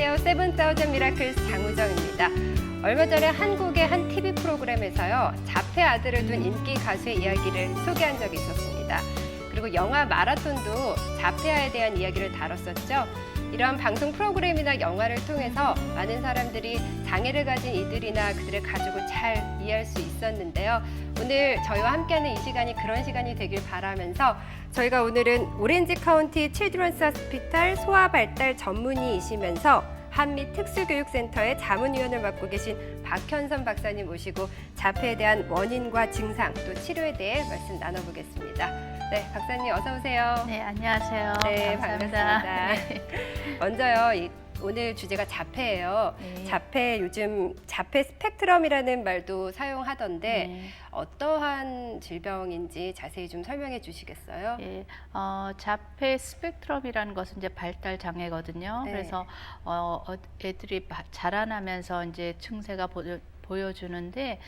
안녕하세요. 세븐사우전 미라클스 장우정입니다. 얼마 전에 한국의 한 TV 프로그램에서요. 자폐 아들을 둔 인기 가수의 이야기를 소개한 적이 있었습니다. 그리고 영화 마라톤도 자폐아에 대한 이야기를 다뤘었죠. 이러한 방송 프로그램이나 영화를 통해서 많은 사람들이 장애를 가진 이들이나 그들의 가족을 잘 이해할 수 있었는데요. 오늘 저희와 함께하는 이 시간이 그런 시간이 되길 바라면서 저희가 오늘은 오렌지 카운티 칠드런스 호스피탈 소아발달 전문의이시면서 한미 특수교육센터의 자문위원을 맡고 계신 박현선 박사님 모시고 자폐에 대한 원인과 증상 또 치료에 대해 말씀 나눠보겠습니다. 네, 박사님 어서 오세요. 네, 안녕하세요. 네, 반갑습니다. 반갑습니다. 먼저요, 오늘 주제가 자폐예요. 네. 자폐 요즘 자폐 스펙트럼이라는 말도 사용하던데 네. 어떠한 질병인지 자세히 좀 설명해 주시겠어요? 예, 자폐 스펙트럼이라는 것은 이제 발달 장애거든요. 네. 그래서 애들이 자라나면서 이제 증세가 보여주는데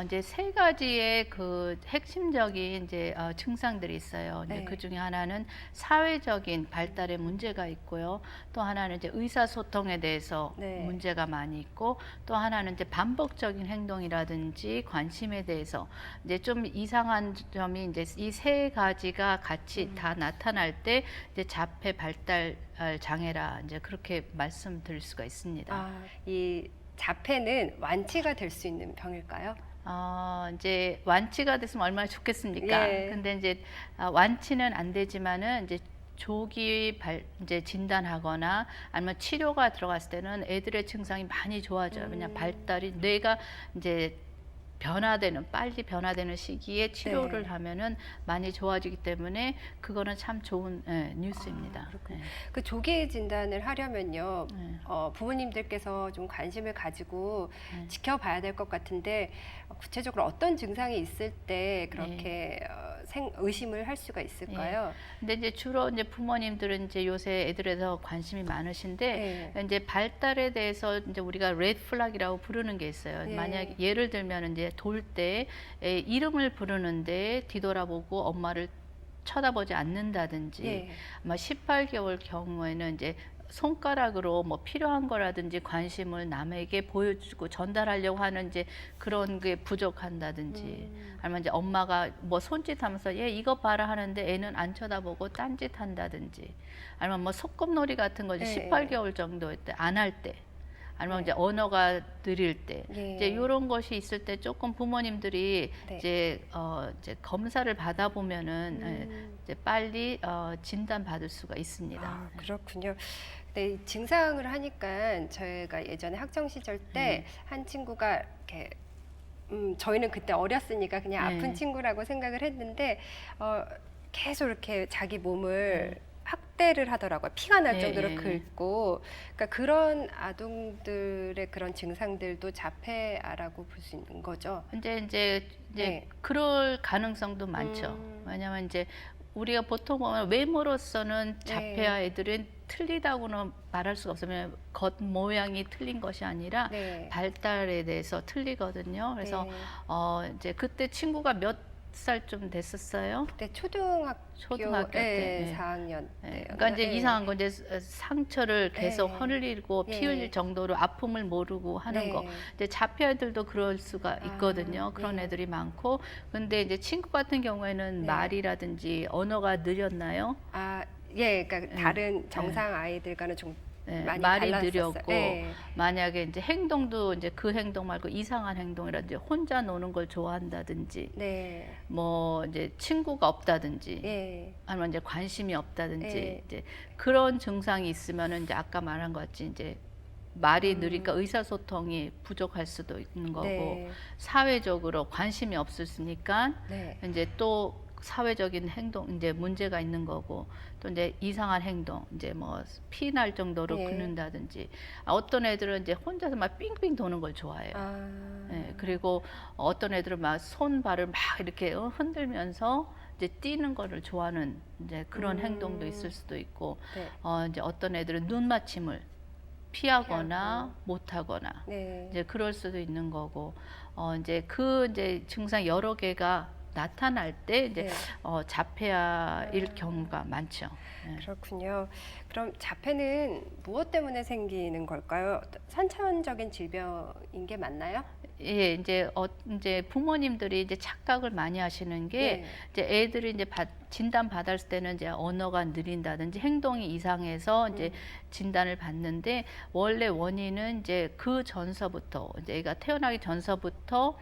이제 세 가지의 그 핵심적인 이제 증상들이 있어요. 이제 네. 그 중에 하나는 사회적인 발달에 문제가 있고요. 또 하나는 이제 의사소통에 대해서 네. 문제가 많이 있고, 또 하나는 이제 반복적인 행동이라든지 관심에 대해서 이제 좀 이상한 점이 이제 이 세 가지가 같이 다 나타날 때 이제 자폐 발달 장애라 이제 그렇게 말씀드릴 수가 있습니다. 이 자폐는 완치가 될 수 있는 병일까요? 이제 완치가 됐으면 얼마나 좋겠습니까? 예. 근데 이제 완치는 안 되지만은 이제 조기 이제 진단하거나 아니면 치료가 들어갔을 때는 애들의 증상이 많이 좋아져요. 왜냐하면 발달이 뇌가 이제 빨리 변화되는 시기에 치료를 네. 하면은 많이 좋아지기 때문에 그거는 참 좋은 뉴스입니다. 그렇군요. 그 조기 진단을 하려면요, 네. 부모님들께서 좀 관심을 가지고 네. 지켜봐야 될 것 같은데 구체적으로 어떤 증상이 있을 때 그렇게 의심을 할 수가 있을까요? 근데 이제 주로 이제 부모님들은 이제 요새 애들에서 관심이 많으신데 이제 발달에 대해서 이제 우리가 레드 플락이라고 부르는 게 있어요. 예. 만약 예를 들면 이제 돌 때 이름을 부르는데 뒤돌아보고 엄마를 쳐다보지 않는다든지, 아마 18개월 경우에는 이제 손가락으로 뭐 필요한 거라든지 관심을 남에게 보여주고 전달하려고 하는 이제 그런 게 부족한다든지, 아니면 이제 엄마가 뭐 손짓하면서 얘 이거 봐라 하는데 애는 안 쳐다보고 딴짓한다든지, 아니면 뭐 소꿉놀이 같은 거 이제 18개월 정도 때 안 할 때, 아니면 이제 언어가 느릴 때, 이제 이런 것이 있을 때 조금 부모님들이 이제 검사를 받아보면은 이제 빨리 진단 받을 수가 있습니다. 그렇군요. 네, 이 증상을 하니까 저희가 예전에 학창 시절 때 한 친구가 이렇게 저희는 그때 어렸으니까 그냥 아픈 친구라고 생각을 했는데 계속 이렇게 자기 몸을 학대를 하더라고요. 피가 날 정도로 긁고. 그러니까 그런 아동들의 그런 증상들도 자폐아라고 볼 수 있는 거죠. 근데 이제 그럴 가능성도 많죠. 왜냐하면 이제 우리가 보통 보면 외모로서는 자폐아 애들은 틀리다고는 말할 수가 없어요. 겉 모양이 틀린 것이 아니라 발달에 대해서 틀리거든요. 그래서 이제 그때 친구가 몇 살쯤 됐었어요? 그때 초등학교 때 4학년 때. 그러니까 이제 이상한 건 이제 상처를 계속 흘리고 피 흘릴 정도로 아픔을 모르고 하는 거. 이제 자폐아들도 그럴 수가 있거든요. 그런 애들이 많고. 근데 이제 친구 같은 경우에는 말이라든지 언어가 느렸나요? 그러니까 다른 정상 아이들과는 좀 많이 말이 달랐었어요. 느렸고, 만약에 이제 행동도 이제 그 행동 말고 이상한 행동이라든지 혼자 노는 걸 좋아한다든지, 뭐 이제 친구가 없다든지, 아니면 이제 관심이 없다든지, 이제 그런 증상이 있으면은 이제 아까 말한 것 같이 이제 말이 느리니까 의사소통이 부족할 수도 있는 거고, 사회적으로 관심이 없으니까 이제 또 사회적인 행동 이제 문제가 있는 거고, 또 이제 이상한 행동 이제 뭐 피 날 정도로 긁는다든지, 어떤 애들은 이제 혼자서 막 삥삥 도는 걸 좋아해요. 그리고 어떤 애들은 막 손발을 막 이렇게 흔들면서 이제 뛰는 거를 좋아하는 이제 그런 행동도 있을 수도 있고, 이제 어떤 애들은 눈 맞춤을 피하거나 못하거나 이제 그럴 수도 있는 거고, 이제 그 이제 증상 여러 개가 나타날 때 이제 자폐아일 경우가 많죠. 그렇군요. 그럼 자폐는 무엇 때문에 생기는 걸까요? 선천적인 질병인 게 맞나요? 예, 이제 부모님들이 이제 착각을 많이 하시는 게 이제 애들이 이제 진단 받았을 때는 이제 언어가 느린다든지 행동이 이상해서 이제 진단을 받는데 원래 원인은 이제 그 전서부터 이제 애가 태어나기 전서부터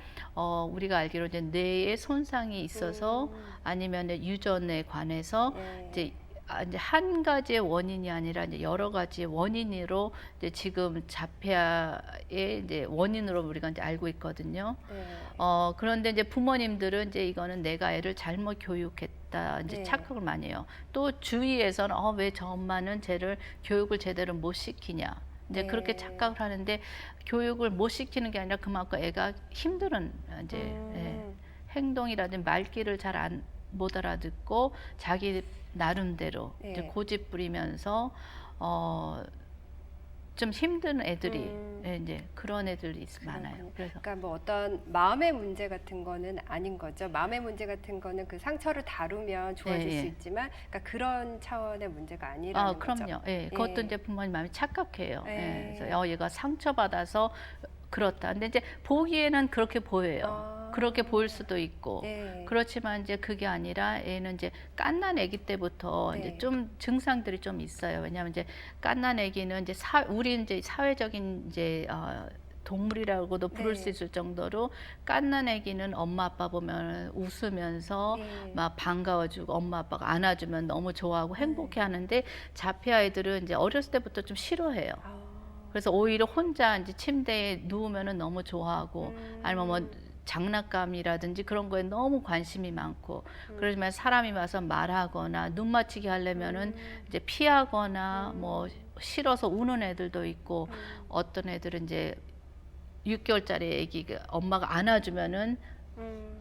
우리가 알기로 이제 뇌에 손상이 있어서 아니면 유전에 관해서 이제 한 가지의 원인이 아니라 이제 여러 가지의 원인으로 이제 지금 자폐아의 이제 원인으로 우리가 이제 알고 있거든요. 그런데 이제 부모님들은 이제 이거는 내가 애를 잘못 교육했다 이제 착각을 많이 해요. 또 주위에서는 왜 저 엄마는 쟤를 교육을 제대로 못 시키냐. 이제 그렇게 착각을 하는데 교육을 못 시키는 게 아니라 그만큼 애가 힘든 이제 행동이라든지 말귀를 잘 못 알아듣고 자기 나름대로 이제 고집 부리면서 좀 힘든 애들이 이제 그런 애들이 많아요. 그래서 그러니까 뭐 어떤 마음의 문제 같은 거는 아닌 거죠. 마음의 문제 같은 거는 그 상처를 다루면 좋아질 수 있지만, 그러니까 그런 차원의 문제가 아니라는 거죠. 그럼요. 그것도 이제 부모님 마음이 착각해요. 그래서 얘가 상처받아서 그렇다. 근데 이제 보기에는 그렇게 보여요. 그렇게 보일 수도 있고. 그렇지만 이제 그게 아니라 애는 이제 갓난 아기 때부터 이제 좀 증상들이 좀 있어요. 왜냐하면 이제 갓난 아기는 이제 우리 이제 사회적인 이제 동물이라고도 부를 수 있을 정도로 갓난 아기는 엄마 아빠 보면 웃으면서 막 반가워주고 엄마 아빠가 안아주면 너무 좋아하고 행복해 하는데 자폐 아이들은 이제 어렸을 때부터 좀 싫어해요. 그래서 오히려 혼자 이제 침대에 누우면은 너무 좋아하고 아니면 뭐 장난감이라든지 그런 거에 너무 관심이 많고 그러지만 사람이 와서 말하거나 눈 맞추기 하려면은 이제 피하거나 뭐 싫어서 우는 애들도 있고 어떤 애들은 이제 6개월짜리 아기가 엄마가 안아주면은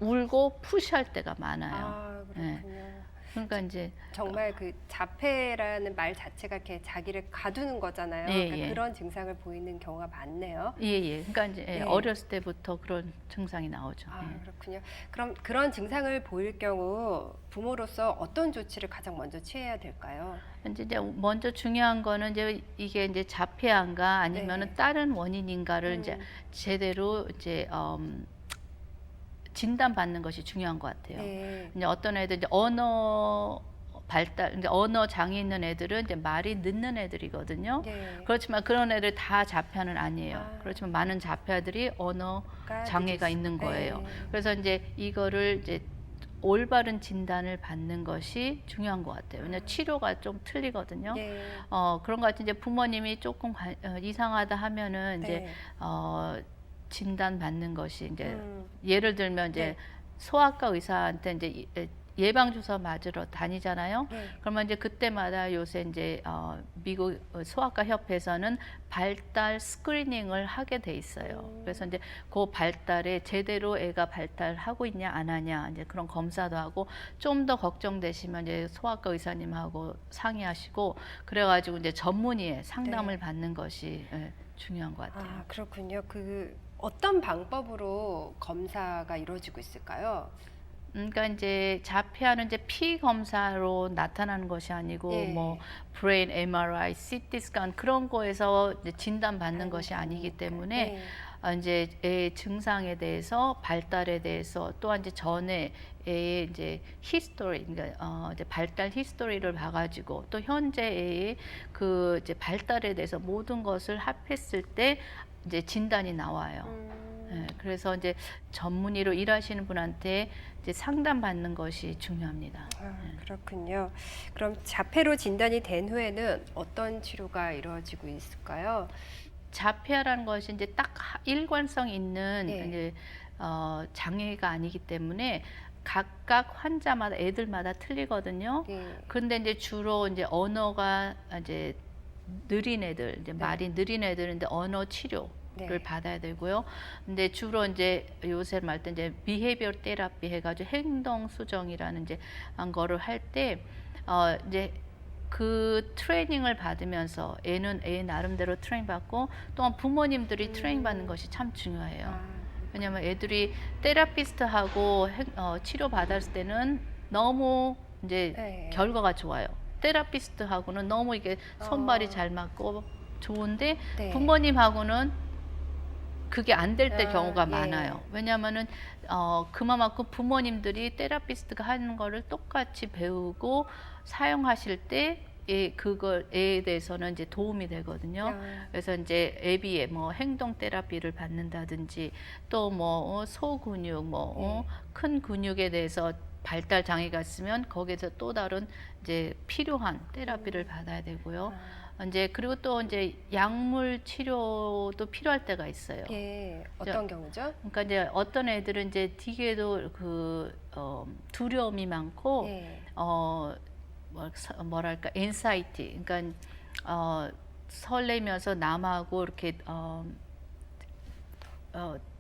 울고 푸시할 때가 많아요. 그렇군요. 그러니까 이제 정말 그 자폐라는 말 자체가 이렇게 자기를 가두는 거잖아요. 그러니까 그런 증상을 보이는 경우가 많네요. 그러니까 이제 어렸을 때부터 그런 증상이 나오죠. 그렇군요. 그럼 그런 증상을 보일 경우 부모로서 어떤 조치를 가장 먼저 취해야 될까요? 이제 먼저 중요한 거는 이제 이게 이제 자폐인가 아니면은 다른 원인인가를 이제 제대로 이제 진단받는 것이 중요한 것 같아요. 이제 어떤 애들 이제 언어 발달, 이제 언어 장애 있는 애들은 이제 말이 늦는 애들이거든요. 그렇지만 그런 애들 다 자폐아는 아니에요. 그렇지만 많은 자폐아들이 언어 장애가 있는 거예요. 그래서 이제 이거를 이제 올바른 진단을 받는 것이 중요한 것 같아요. 왜냐하면 치료가 좀 틀리거든요. 그런 것 같은 이제 부모님이 조금 이상하다 하면은 이제 진단 받는 것이 이제 예를 들면 이제 소아과 의사한테 이제 예방 주사 맞으러 다니잖아요. 그러면 이제 그때마다 요새 이제 미국 소아과 협회에서는 발달 스크리닝을 하게 돼 있어요. 그래서 이제 그 발달에 제대로 애가 발달하고 있냐 안 하냐 이제 그런 검사도 하고 좀 더 걱정되시면 이제 소아과 의사님하고 상의하시고 그래가지고 이제 전문의의 상담을 받는 것이 중요한 것 같아요. 그렇군요. 그 어떤 방법으로 검사가 이루어지고 있을까요? 그러니까 이제 자폐아는 이제 피 검사로 나타나는 것이 아니고 뭐 브레인 MRI, CT 스캔 그런 거에서 이제 진단받는 것이 아니기 때문에 이제 애 증상에 대해서 발달에 대해서 또한 이제 전에 애의 이제 히스토리, 그러니까 이제 발달 히스토리를 봐가지고 또 현재 애의 그 이제 발달에 대해서 모든 것을 합했을 때 이제 진단이 나와요. 그래서 이제 전문의로 일하시는 분한테 이제 상담받는 것이 중요합니다. 그렇군요. 그럼 자폐로 진단이 된 후에는 어떤 치료가 이루어지고 있을까요? 자폐아라는 것이 이제 딱 일관성 있는 이제 장애가 아니기 때문에 각각 환자마다 애들마다 틀리거든요. 근데 이제 주로 이제 언어가 이제 느린 애들, 이제 말이 느린 애들인데 언어 치료를 받아야 되고요. 근데 주로 이제 요새 말 때 이제 비헤비어 테라피 해가지고 행동 수정이라는 이제 한 거를 할 때 이제 그 트레이닝을 받으면서 애는 애 나름대로 트레이닝 받고 또한 부모님들이 트레이닝 받는 것이 참 중요해요. 왜냐면 애들이 테라피스트하고 치료 받았을 때는 너무 이제 네. 결과가 좋아요. 테라피스트하고는 너무 이게 손발이 잘 맞고 좋은데 네. 부모님하고는 그게 안 될 때 경우가 예. 많아요. 왜냐하면은 그만큼 부모님들이 테라피스트가 하는 거를 똑같이 배우고 사용하실 때 그거에 대해서는 이제 도움이 되거든요. 그래서 이제 애비의 뭐 행동 테라피를 받는다든지 또 뭐 소근육 큰 근육에 대해서 발달 장애가 있으면 거기에서 또 다른 이제 필요한 테라피를 받아야 되고요. 이제 그리고 또 이제 약물 치료도 필요할 때가 있어요. 예, 어떤 경우죠? 그러니까 이제 어떤 애들은 이제 되게도 두려움이 많고 예. 뭐랄까 엔사이티, 그러니까 설레면서 남하고 이렇게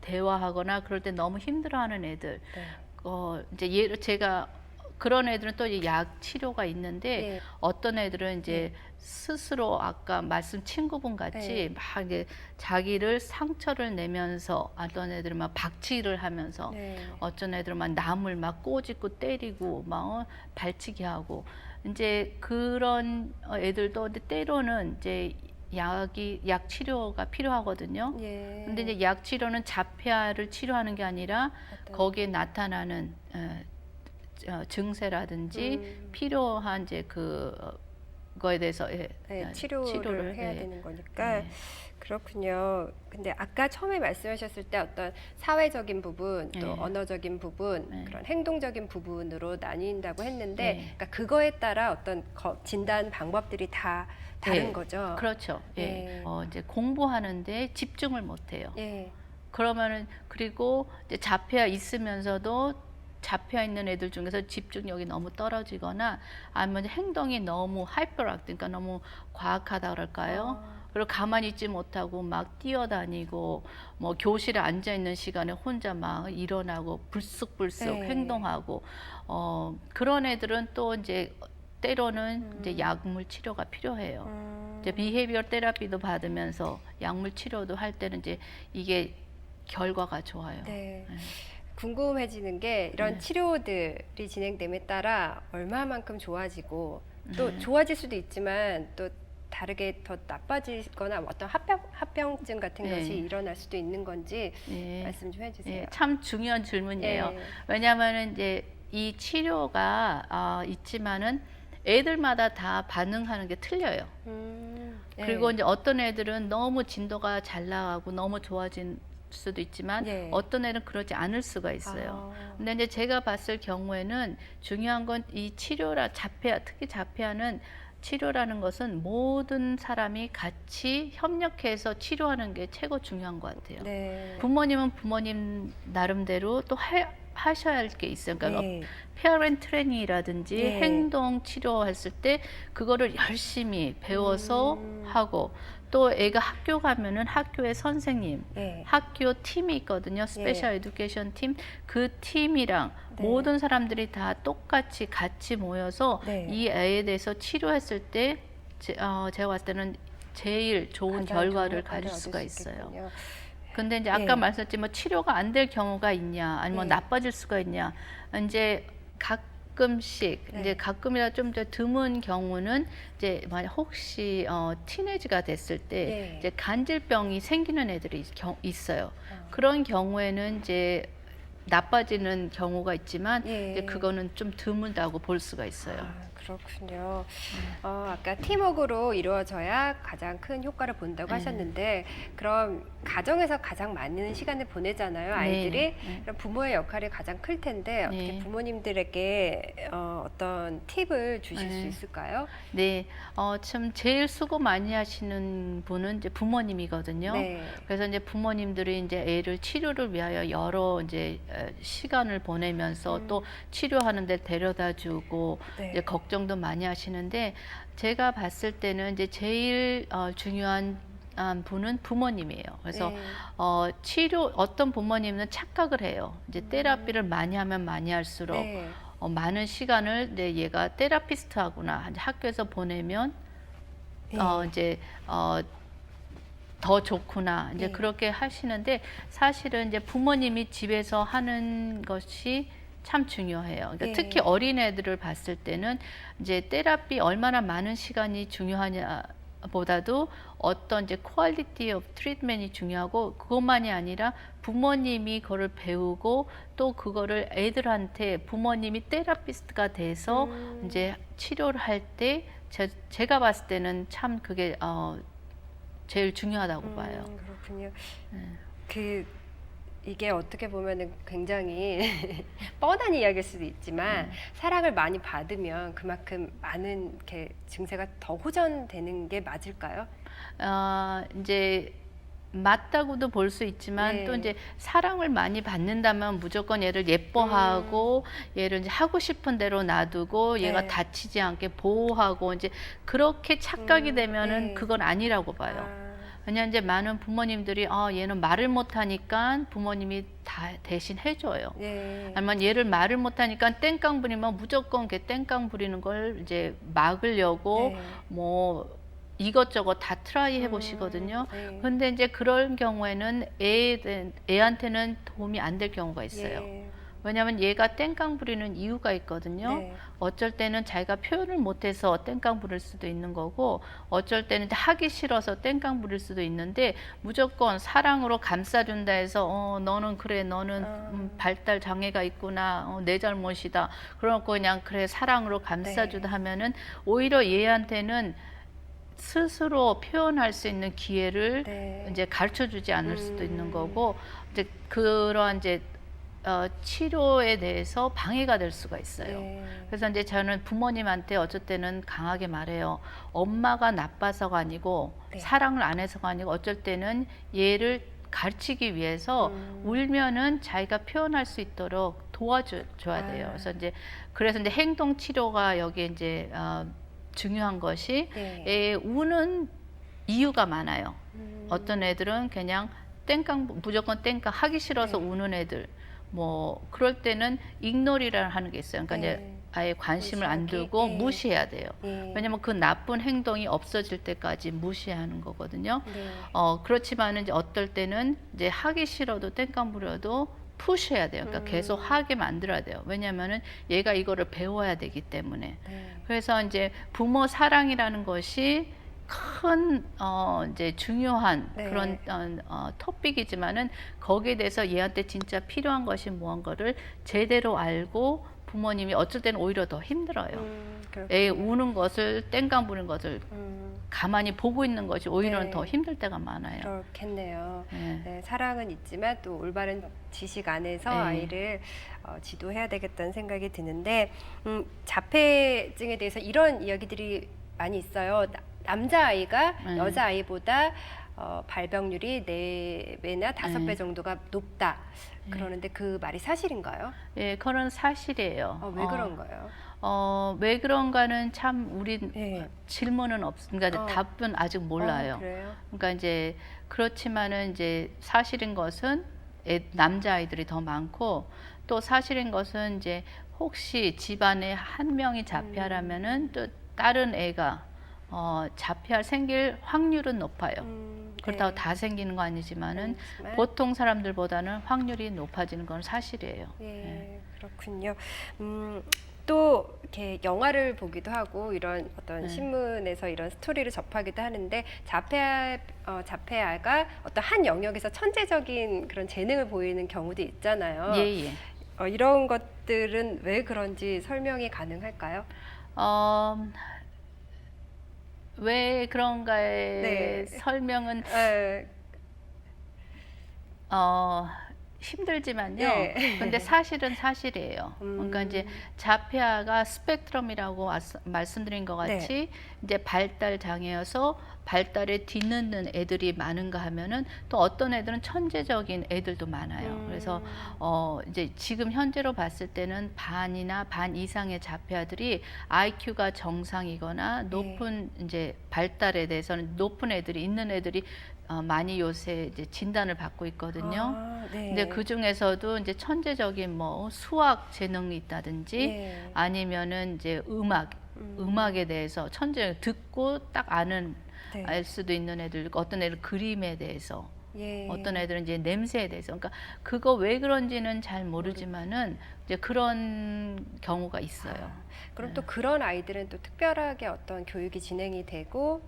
대화하거나 그럴 때 너무 힘들어하는 애들. 네. 이제 제가 그런 애들은 또 약 치료가 있는데 네. 어떤 애들은 이제 스스로 아까 말씀 친구분 같이 막 이제 자기를 상처를 내면서 어떤 애들은 막 박치기를 하면서 어떤 애들은 막 남을 막 꼬집고 때리고 막 발치기 하고 이제 그런 애들도 때로는 이제 약 치료가 필요하거든요. 근데 이제 약 치료는 자폐아를 치료하는 게 아니라 거기에 나타나는 증세라든지 필요한 이제 그거에 대해서 치료를 해야 되는 거니까 그렇군요. 근데 아까 처음에 말씀하셨을 때 어떤 사회적인 부분 또 언어적인 부분 그런 행동적인 부분으로 나뉜다고 했는데 그러니까 그거에 따라 어떤 진단 방법들이 다 다른 거죠. 그렇죠. 이제 공부하는데 집중을 못해요. 그러면은 그리고 이제 자폐아 있으면서도 자폐아 있는 애들 중에서 집중력이 너무 떨어지거나 아니면 행동이 너무 하이퍼악트, 그러니까 너무 과학하다 그럴까요? 그리고 가만히 있지 못하고 막 뛰어다니고 뭐 교실에 앉아 있는 시간에 혼자 막 일어나고 불쑥불쑥 행동하고 그런 애들은 또 이제 때로는 이제 약물 치료가 필요해요. 이제 비헤이비어 테라피도 받으면서 약물 치료도 할 때는 이제 이게 결과가 좋아요. 궁금해지는 게 이런 치료들이 진행됨에 따라 얼마만큼 좋아지고 또 좋아질 수도 있지만 또 다르게 더 나빠지거나 어떤 합병증 같은 것이 일어날 수도 있는 건지 말씀 좀 해주세요. 참 중요한 질문이에요. 왜냐하면 이제 이 치료가 있지만은 애들마다 다 반응하는 게 틀려요. 그리고 이제 어떤 애들은 너무 진도가 잘 나가고 너무 좋아진 수도 있지만 어떤 애는 그러지 않을 수가 있어요. 근데 이제 제가 봤을 경우에는 중요한 건 이 치료라 자폐아, 특히 자폐아는 치료라는 것은 모든 사람이 같이 협력해서 치료하는 게 최고 중요한 것 같아요. 부모님은 부모님 나름대로 또 하셔야 할 게 있어요. 그러니까 페어런트 트레이닝이라든지 행동 치료했을 때 그거를 열심히 배워서 하고 또 애가 학교 가면은 학교의 선생님, 학교 팀이 있거든요. 스페셜 에듀케이션 팀. 그 팀이랑 모든 사람들이 다 똑같이 같이 모여서 이 애에 대해서 치료했을 때 제가 봤을 때는 제일 좋은 결과를 가질 수가 있어요. 근데 이제 아까 말씀드렸지만 치료가 안 될 경우가 있냐, 아니면 나빠질 수가 있냐. 이제 가끔씩 이제 가끔이라 좀 더 드문 경우는 이제 만약 혹시 티네이지가 됐을 때 이제 간질병이 생기는 애들이 있어요. 그런 경우에는 이제 나빠지는 경우가 있지만 이제 그거는 좀 드문다고 볼 수가 있어요. 그렇군요. 아까 팀워크로 이루어져야 가장 큰 효과를 본다고 하셨는데 그럼 가정에서 가장 많은 시간을 보내잖아요, 아이들이. 그럼 부모의 역할이 가장 클 텐데 어떻게 부모님들에게 어떤 팁을 주실 수 있을까요? 참 제일 수고 많이 하시는 분은 이제 부모님이거든요. 그래서 이제 부모님들이 이제 애를 치료를 위하여 여러 이제 시간을 보내면서 또 치료하는 데 데려다주고 이제 걱정도 많이 하시는데 제가 봤을 때는 이제 제일 중요한 분은 부모님이에요. 그래서 어떤 부모님은 착각을 해요. 이제 테라피를 많이 하면 많이 할수록 많은 시간을 얘가 테라피스트하구나 학교에서 보내면 이제 더 좋구나 이제 그렇게 하시는데 사실은 이제 부모님이 집에서 하는 것이 참 중요해요. 그러니까 특히 어린 애들을 봤을 때는 이제 테라피 얼마나 많은 시간이 중요하냐 보다도 어떤 이제 퀄리티 오브 트리트먼이 중요하고 그것만이 아니라 부모님이 그거를 배우고 또 그거를 애들한테 부모님이 테라피스트가 돼서 이제 치료를 할 때 제가 봤을 때는 참 그게 제일 중요하다고 봐요. 그렇군요. 이게 어떻게 보면은 굉장히 뻔한 이야기일 수도 있지만 사랑을 많이 받으면 그만큼 많은 이렇게 증세가 더 호전되는 게 맞을까요? 이제 맞다고도 볼 수 있지만 또 이제 사랑을 많이 받는다면 무조건 얘를 예뻐하고 얘를 이제 하고 싶은 대로 놔두고 얘가 다치지 않게 보호하고 이제 그렇게 착각이 되면은 그건 아니라고 봐요. 왜냐하면 이제 많은 부모님들이 얘는 말을 못하니까 부모님이 다 대신 해줘요. 아니면 얘를 말을 못하니까 땡깡 부리면 무조건 이렇게 땡깡 부리는 걸 이제 막으려고 뭐 이것저것 다 트라이 해보시거든요. 근데 이제 그런 경우에는 애한테는 도움이 안 될 경우가 있어요. 왜냐하면 얘가 땡깡 부리는 이유가 있거든요. 어쩔 때는 자기가 표현을 못해서 땡깡 부릴 수도 있는 거고 어쩔 때는 하기 싫어서 땡깡 부릴 수도 있는데 무조건 사랑으로 감싸준다 해서 너는 그래 너는 발달 장애가 있구나 내 잘못이다 그러고 그냥 그래 사랑으로 감싸주다 하면은 오히려 얘한테는 스스로 표현할 수 있는 기회를 이제 가르쳐주지 않을 수도 있는 거고 이제 그러한 이제 치료에 대해서 방해가 될 수가 있어요. 그래서 이제 저는 부모님한테 어쩔 때는 강하게 말해요. 엄마가 나빠서가 아니고 사랑을 안 해서가 아니고 어쩔 때는 얘를 가르치기 위해서 울면은 자기가 표현할 수 있도록 도와줘야 돼요. 그래서 이제 행동 치료가 여기에 이제 중요한 것이 애 우는 이유가 많아요. 어떤 애들은 그냥 무조건 땡깡 하기 싫어서 우는 애들 뭐 그럴 때는 ignore이라는 하는 게 있어요. 그러니까 이제 아예 관심을 안 두고 무시해야 돼요. 왜냐면 그 나쁜 행동이 없어질 때까지 무시하는 거거든요. 그렇지만 이제 어떨 때는 이제 하기 싫어도 땡깡 부려도 푸시해야 돼요. 그러니까 계속 하게 만들어야 돼요. 왜냐면은 얘가 이거를 배워야 되기 때문에. 그래서 이제 부모 사랑이라는 것이 큰 이제 중요한 그런 토픽이지만은 거기에 대해서 얘한테 진짜 필요한 것이 무언가를 제대로 알고 부모님이 어쩔 때는 오히려 더 힘들어요. 애 우는 것을 땡깡 부는 것을 가만히 보고 있는 것이 오히려 더 힘들 때가 많아요. 그렇겠네요. 사랑은 있지만 또 올바른 지식 안에서 아이를 지도해야 되겠다는 생각이 드는데 자폐증에 대해서 이런 이야기들이 많이 있어요. 남자아이가 여자아이보다 발병률이 4배나 5배 정도가 높다. 그러는데 그 말이 사실인가요? 예, 그건 사실이에요. 왜 그런가요? 왜 그런가는 참 우리 질문은 그러니까 답은 아직 몰라요. 그래요? 그러니까 이제 그렇지만은 이제 사실인 것은 남자아이들이 더 많고 또 사실인 것은 이제 혹시 집안에 한 명이 자폐하라면은 또 다른 애가 자폐할 생길 확률은 높아요. 그렇다고 다 생기는 거 아니지만은 보통 사람들보다는 확률이 높아지는 건 사실이에요. 그렇군요. 또 이렇게 영화를 보기도 하고 이런 어떤 신문에서 이런 스토리를 접하기도 하는데 자폐아가 어떤 한 영역에서 천재적인 그런 재능을 보이는 경우도 있잖아요. 이런 것들은 왜 그런지 설명이 가능할까요? 왜 그런가의 설명은 힘들지만요. 근데 사실은 사실이에요. 그러니까 이제 자폐아가 스펙트럼이라고 말씀드린 것 같이 이제 발달 장애여서 발달에 뒤늦는 애들이 많은가 하면은 또 어떤 애들은 천재적인 애들도 많아요. 그래서 이제 지금 현재로 봤을 때는 반이나 반 이상의 자폐아들이 IQ가 정상이거나 높은 이제 발달에 대해서는 높은 애들이 있는 애들이 많이 요새 이제 진단을 받고 있거든요. 근데 그 중에서도 이제 천재적인 뭐 수학 재능이 있다든지 아니면은 이제 음악에 대해서 듣고 딱 아는 네. 알 수도 있는 애들 있고, 어떤 애들 그림에 대해서, 예. 어떤 애들은 이제 냄새에 대해서. 그러니까 그거 왜 그런지는 잘 모르지만은 이제 그런 경우가 있어요. 그럼 또 그런 아이들은 또 특별하게 어떤 교육이 진행이 되고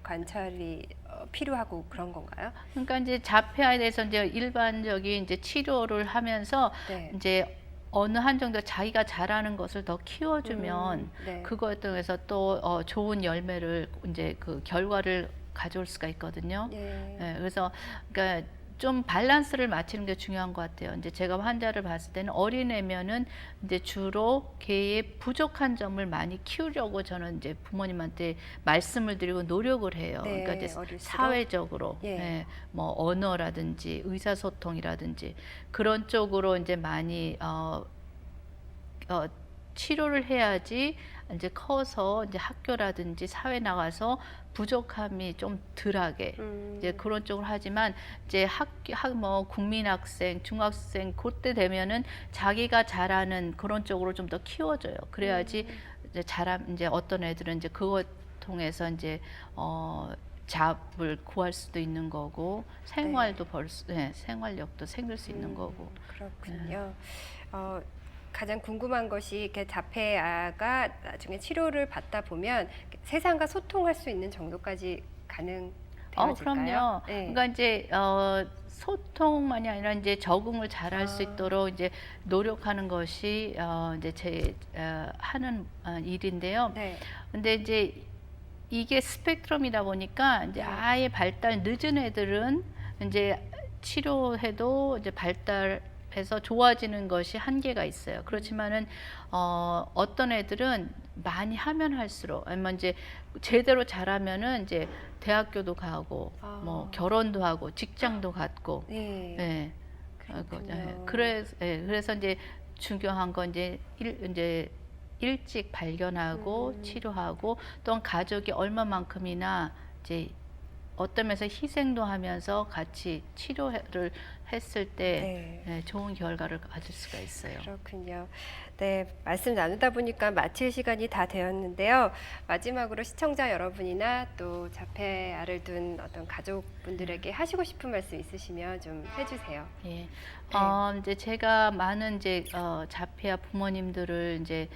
관찰이 필요하고 그런 건가요? 그러니까 이제 자폐아에 대해서 이제 일반적인 이제 치료를 하면서 네. 이제 어느 한 정도 자기가 잘하는 것을 더 키워주면 네. 그거에 통해서 또 좋은 열매를 이제 그 결과를 가져올 수가 있거든요. 예. 예, 그래서 그러니까 좀 밸런스를 맞추는 게 중요한 것 같아요. 이제 제가 환자를 봤을 때는 어린애면은 이제 주로 걔의 부족한 점을 많이 키우려고 저는 이제 부모님한테 말씀을 드리고 노력을 해요. 네, 그러니까 이제 어릴수록? 사회적으로, 예. 예, 뭐 언어라든지 의사소통이라든지 그런 쪽으로 이제 많이 치료를 해야지 이제 커서 이제 학교라든지 사회 나가서 부족함이 좀 덜하게 이제 그런 쪽으로 하지만 이제 뭐 국민학생, 중학생 그때 되면은 자기가 잘하는 그런 쪽으로 좀 더 키워줘요. 그래야지 이제 이제 어떤 애들은 이제 그것 통해서 이제 잡을 구할 수도 있는 거고 생활도 생활력도 생길 수 있는 거고. 그렇군요. 가장 궁금한 것이 이렇게 자폐아가 나중에 치료를 받다 보면 세상과 소통할 수 있는 정도까지 가능되어질까요? 그럼요. 네. 그러니까 이제 소통만이 아니라 이제 적응을 잘할 수 있도록 이제 노력하는 것이 이제 제 하는 일인데요. 네. 근데 이제 이게 스펙트럼이다 보니까 이제 아예 발달 늦은 애들은 이제 치료해도 이제 발달해서 좋아지는 것이 한계가 있어요. 그렇지만은 어떤 애들은 많이 하면 할수록 아니면 이제 제대로 잘하면은 이제 대학교도 가고 뭐 결혼도 하고 직장도 갖고 예. 그래서 이제 중요한 건 이제 일찍 발견하고 치료하고 또한 가족이 얼마만큼이나 이제 어떤 면에서 희생도 하면서 같이 치료를 했을 때 좋은 결과를 가질 수가 있어요. 그렇군요. 네, 말씀 나누다 보니까 마칠 시간이 다 되었는데요. 마지막으로 시청자 여러분이나 또 자폐아를 둔 어떤 가족분들에게 하시고 싶은 말씀 있으시면 좀 해주세요. 예, 이제 제가 많은 이제 자폐아 부모님들을 이제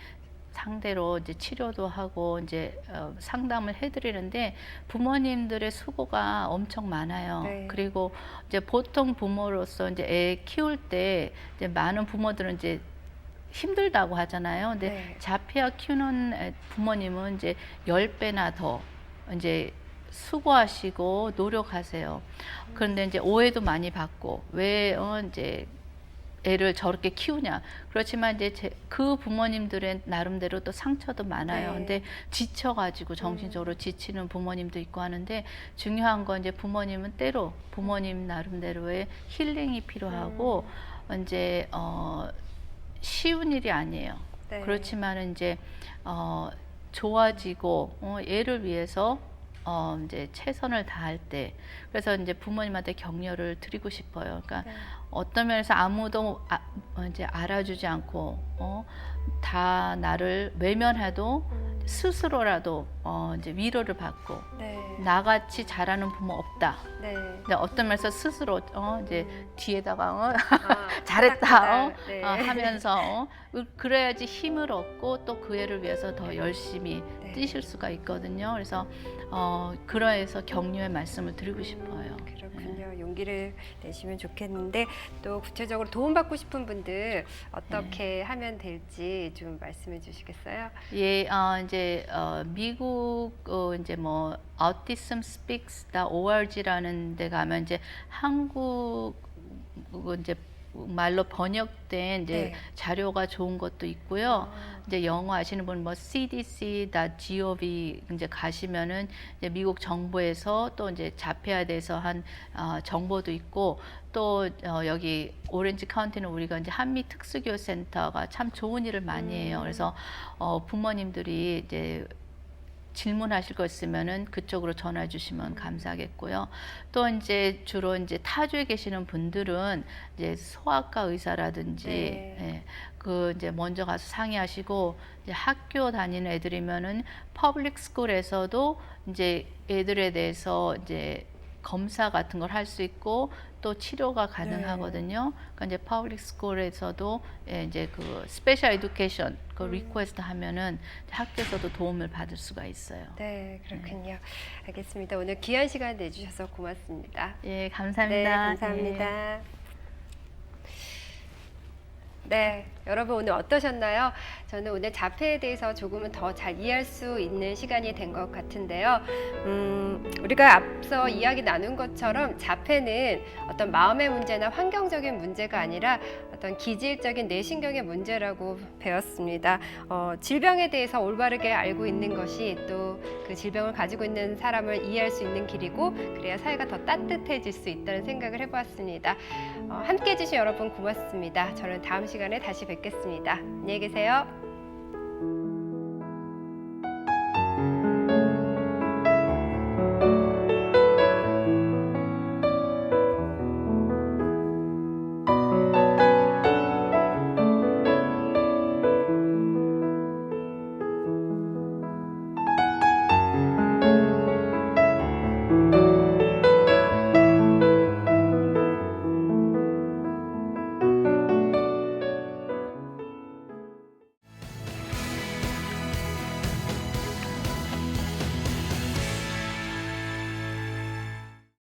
상대로 이제 치료도 하고 이제 상담을 해드리는데 부모님들의 수고가 엄청 많아요. 네. 그리고 이제 보통 부모로서 이제 애 키울 때 이제 많은 부모들은 이제 힘들다고 하잖아요. 근데 자폐아 키우는 부모님은 이제 10배나 더 이제 수고하시고 노력하세요. 그런데 이제 오해도 많이 받고 왜 이제 애를 저렇게 키우냐. 그렇지만 이제 그 부모님들의 나름대로 또 상처도 많아요. 근데 지쳐가지고 정신적으로 지치는 부모님도 있고 하는데 중요한 건 이제 부모님은 때로 부모님 나름대로의 힐링이 필요하고 이제 쉬운 일이 아니에요. 그렇지만 이제 좋아지고 애를 위해서 이제 최선을 다할 때 그래서 이제 부모님한테 격려를 드리고 싶어요. 그러니까 어떤 면에서 아무도 이제 알아주지 않고 다 나를 외면해도 스스로라도 이제 위로를 받고 나같이 잘하는 부모 없다. 근데 어떤 면에서 스스로 이제 뒤에다가 잘했다 하면서 그래야지 힘을 얻고 또 그 애를 위해서 더 열심히 뛰실 수가 있거든요. 그래서 그러해서 격려의 말씀을 드리고 싶어요. 그렇군요. 용기를 내시면 좋겠는데 또 구체적으로 도움받고 싶은 분들 어떻게 하면 될지 좀 말씀해 주시겠어요? 예, 이제 미국 이제 뭐 autismspeaks.org라는 데 가면 이제 한국 이제 말로 번역된 이제 자료가 좋은 것도 있고요. 이제 영어 아시는 분 뭐 cdc.gov 이제 가시면은 이제 미국 정부에서 또 이제 자폐아에 대해서 한 정보도 있고 또 여기 오렌지 카운티는 우리가 이제 한미 특수교육센터가 참 좋은 일을 많이 해요. 그래서 부모님들이 이제 질문하실 거 있으면은 그쪽으로 전화 주시면 감사하겠고요. 또 이제 주로 이제 타주에 계시는 분들은 이제 소아과 의사라든지 예, 그 이제 먼저 가서 상의하시고, 이제 학교 다니는 애들이면은 퍼블릭 스쿨에서도 이제 애들에 대해서 이제 검사 같은 걸 할 수 있고 또 치료가 가능하거든요. 그러니까 이제 퍼블릭 스쿨에서도 이제 그 스페셜 에듀케이션 그 리퀘스트 하면은 학교에서도 도움을 받을 수가 있어요. 네, 그렇군요. 알겠습니다. 오늘 귀한 시간 내주셔서 고맙습니다. 예, 감사합니다. 네, 감사합니다. 네, 여러분 오늘 어떠셨나요? 저는 오늘 자폐에 대해서 조금은 더 잘 이해할 수 있는 시간이 된 것 같은데요. 우리가 앞서 이야기 나눈 것처럼 자폐는 어떤 마음의 문제나 환경적인 문제가 아니라 어떤 기질적인 뇌신경의 문제라고 배웠습니다. 질병에 대해서 올바르게 알고 있는 것이 또 그 질병을 가지고 있는 사람을 이해할 수 있는 길이고, 그래야 사회가 더 따뜻해질 수 있다는 생각을 해보았습니다. 함께해 주신 여러분 고맙습니다. 저는 다음 시간에 다시 뵙겠습니다. 안녕히 계세요.